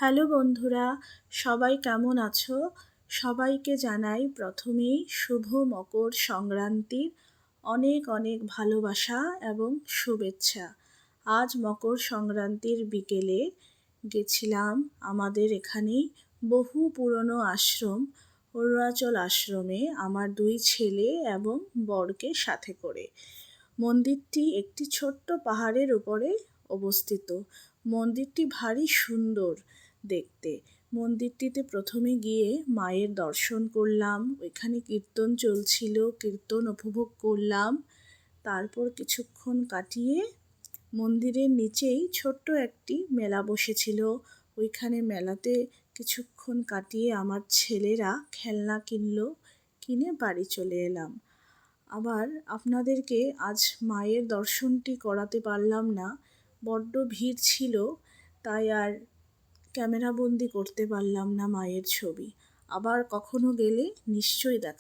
Hello বন্ধুরা, সবাই কেমন আছো? সবাইকে জানাই প্রথমেই শুভ মকর সংক্রান্তির অনেক অনেক ভালোবাসা এবং শুভেচ্ছা। আজ মকর সংক্রান্তির বিকেলে গেছিলাম আমাদের এখানেই বহু পুরনো আশ্রম অরুণাচল আশ্রমে আমার 2 ছেলে এবং বরকে সাথে করে। মন্দিরটি একটি ছোট্ট পাহাড়ের উপরে অবস্থিত। মন্দিরটি ভারী সুন্দর দেখতে। মন্দিরটিতে প্রথমে গিয়ে মায়ের দর্শন করলাম। ওইখানে কীর্তন চলছিল, কীর্তন উপভোগ করলাম। তারপর কিছুক্ষণ কাটিয়ে মন্দিরের নিচেই ছোট্ট একটি মেলা বসেছিল। ওইখানে মেলাতে কিছুক্ষণ কাটিয়ে আমার ছেলেরা খেলনা কিনলো, কিনে বাড়ি চলে এলাম। আবার আপনাদেরকে আজ মায়ের দর্শনটি করাতে পারলাম না, বড্ড ভিড় ছিল, তাই আর ক্যামেরাবন্দি করতে পারলাম না মায়ের ছবি। আবার কখনো গেলে নিশ্চয়ই দেখা